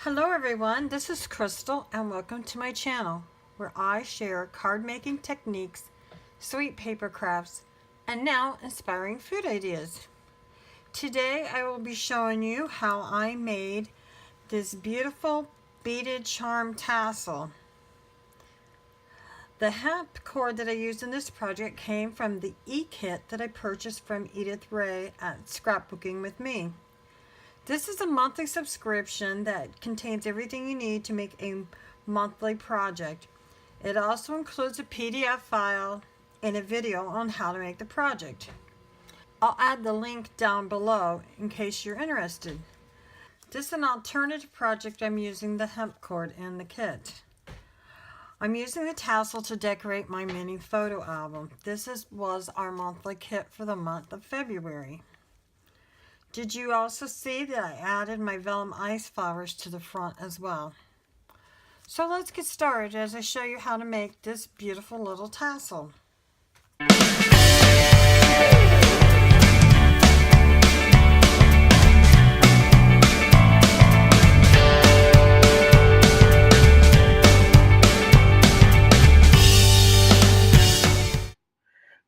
Hello everyone, this is Crystal and welcome to my channel where I share card making techniques, sweet paper crafts, and now inspiring food ideas. Today I will be showing you how I made this beautiful beaded charm tassel. The hemp cord that I used in this project came from the e-kit that I purchased from Edith Ray at Scrapbooking with Me. This is a monthly subscription that contains everything you need to make a monthly project. It also includes a PDF file and a video on how to make the project. I'll add the link down below in case you're interested. This is an alternative project. I'm using the hemp cord in the kit. I'm using the tassel to decorate my mini photo album. Was our monthly kit for the month of February. Did you also see that I added my vellum ice flowers to the front as well? So let's get started as I show you how to make this beautiful little tassel.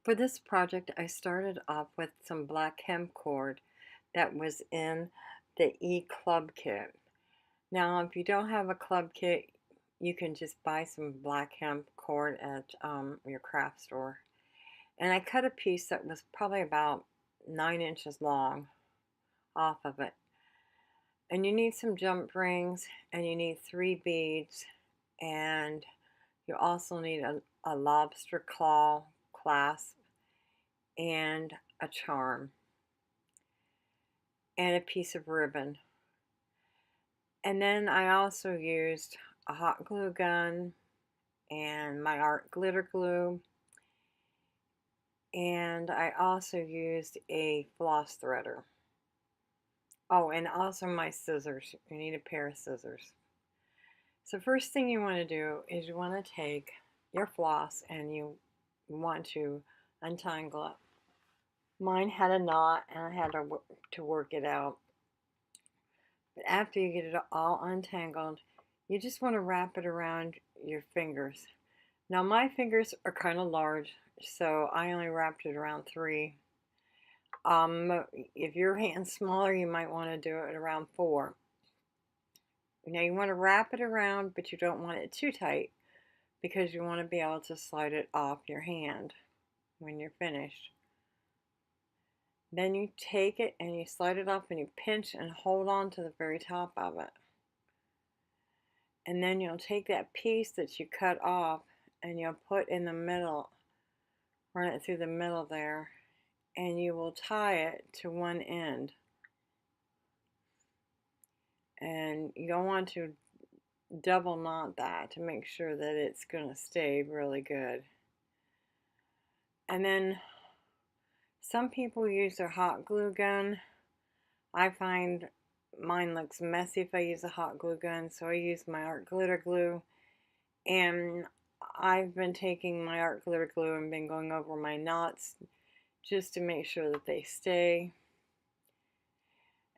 For this project, I started off with some black hemp cord that was in the e-club kit. Now, if you don't have a club kit, you can just buy some black hemp cord at your craft store. And I cut a piece that was probably about 9 inches long off of it. And you need some jump rings, and you need 3 beads, and you also need a lobster claw clasp and a charm and a piece of ribbon. And then I also used a hot glue gun and my art glitter glue, and I also used a floss threader. Oh, and also my scissors. You need a pair of scissors. So first thing you want to do is you want to take your floss and you want to untangle it. Mine had a knot and I had to work it out. But after you get it all untangled, you just want to wrap it around your fingers. Now my fingers are kind of large, so I only wrapped it around 3. If your hand's smaller, you might want to do it around 4. Now you want to wrap it around, but you don't want it too tight because you want to be able to slide it off your hand when you're finished. Then you take it and you slide it off and you pinch and hold on to the very top of it. And then you'll take that piece that you cut off and you'll put in the middle, run it through the middle there, and you will tie it to one end. And you'll want to double knot that to make sure that it's going to stay really good. And then some people use their hot glue gun. I find mine looks messy if I use a hot glue gun, so I use my art glitter glue. And I've been taking my art glitter glue and been going over my knots just to make sure that they stay.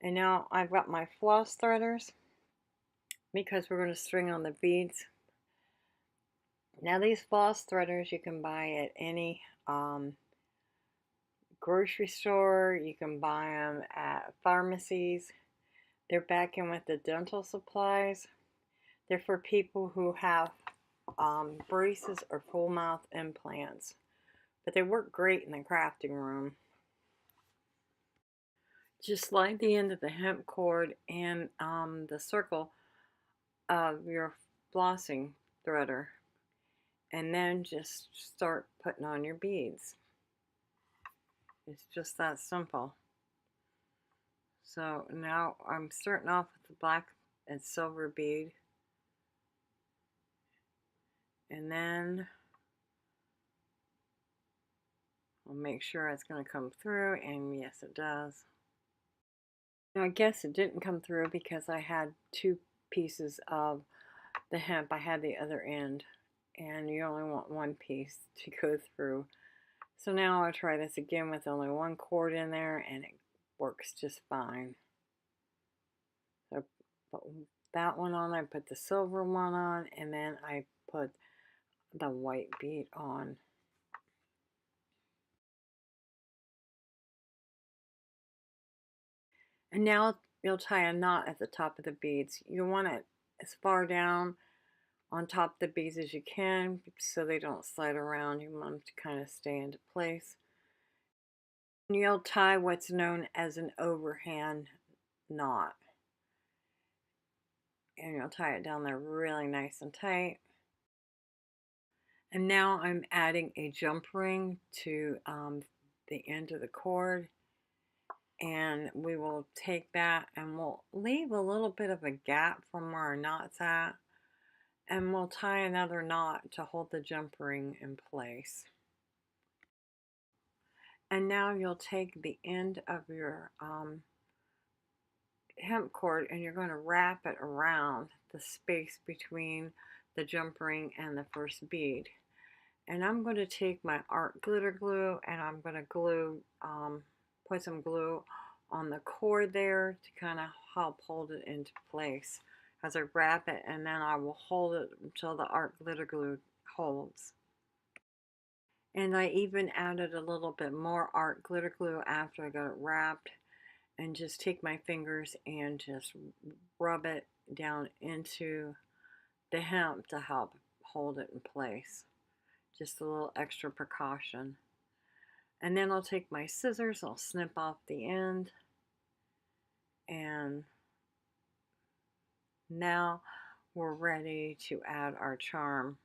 And now I've got my floss threaders because we're going to string on the beads. Now these floss threaders you can buy at any grocery store. You can buy them at pharmacies. They're back in with the dental supplies. They're for people who have braces or full mouth implants, but they work great in the crafting room. Just slide the end of the hemp cord in the circle of your flossing threader, and then just start putting on your beads. It's just that simple. So now I'm starting off with the black and silver bead, and then I'll make sure it's going to come through, and yes it does. Now I guess it didn't come through because I had 2 pieces of the hemp. I had the other end, and you only want 1 piece to go through. So now I'll try this again with only 1 cord in there, and it works just fine. So that one on, I put the silver one on, and then I put the white bead on. And now you'll tie a knot at the top of the beads. You want it as far down on top of the beads as you can so they don't slide around. You want them to kind of stay into place. And you'll tie what's known as an overhand knot. And you'll tie it down there really nice and tight. And now I'm adding a jump ring to the end of the cord. And we will take that and we'll leave a little bit of a gap from where our knot's at. And we'll tie another knot to hold the jump ring in place. And now you'll take the end of your hemp cord and you're going to wrap it around the space between the jump ring and the first bead. And I'm going to take my art glitter glue and I'm going to glue, put some glue on the cord there to kind of help hold it into place as I wrap it, and then I will hold it until the art glitter glue holds. And I even added a little bit more art glitter glue after I got it wrapped, and just take my fingers and just rub it down into the hemp to help hold it in place. Just a little extra precaution. And then I'll take my scissors, I'll snip off the end, and now we're ready to add our charm.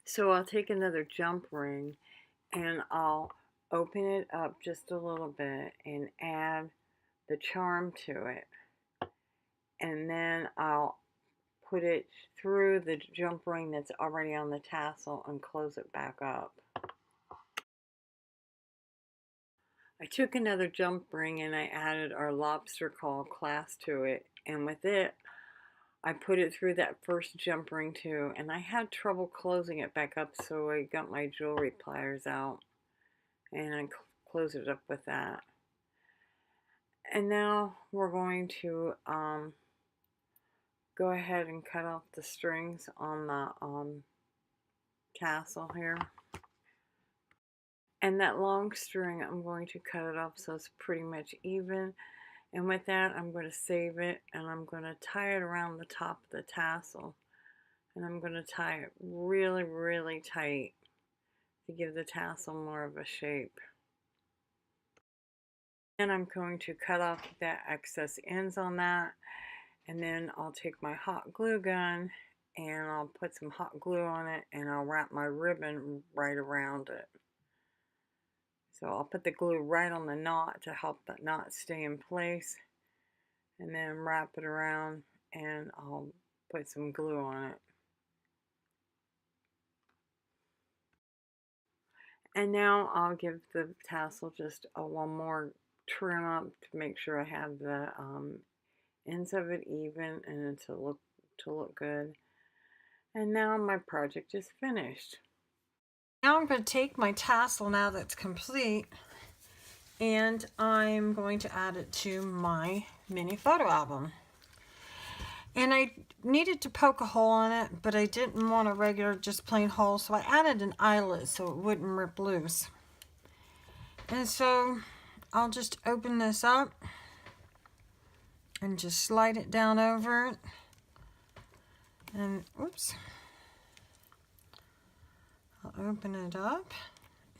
So I'll take another jump ring and I'll open it up just a little bit and add the charm to it. And then I'll put it through the jump ring that's already on the tassel and close it back up. I took another jump ring and I added our lobster claw clasp to it, and with it I put it through that first jump ring too, and I had trouble closing it back up, so I got my jewelry pliers out and I closed it up with that. And now we're going to go ahead and cut off the strings on the tassel here. And that long string, I'm going to cut it off so it's pretty much even. And with that, I'm going to save it and I'm going to tie it around the top of the tassel. And I'm going to tie it really, really tight to give the tassel more of a shape. And I'm going to cut off the excess ends on that. And then I'll take my hot glue gun and I'll put some hot glue on it and I'll wrap my ribbon right around it. So I'll put the glue right on the knot to help that knot stay in place, and then wrap it around and I'll put some glue on it. And now I'll give the tassel just one more trim up to make sure I have the ends of it even and to look good. And now my project is finished. Now I'm going to take my tassel now that's complete and I'm going to add it to my mini photo album. And I needed to poke a hole in it, but I didn't want a regular just plain hole, so I added an eyelet so it wouldn't rip loose. And so I'll just open this up and just slide it down over it. And oops. I'll open it up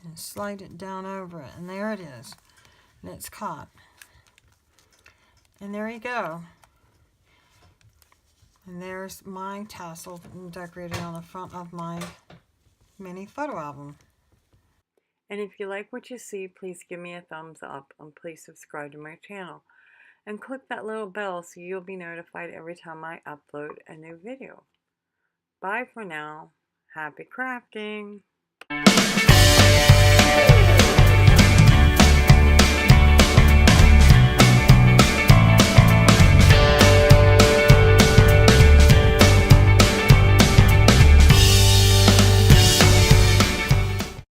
and slide it down over it, and there it is. And it's caught. And there you go. And there's my tassel decorated on the front of my mini photo album. And if you like what you see, please give me a thumbs up and please subscribe to my channel. And click that little bell so you'll be notified every time I upload a new video. Bye for now. Happy crafting!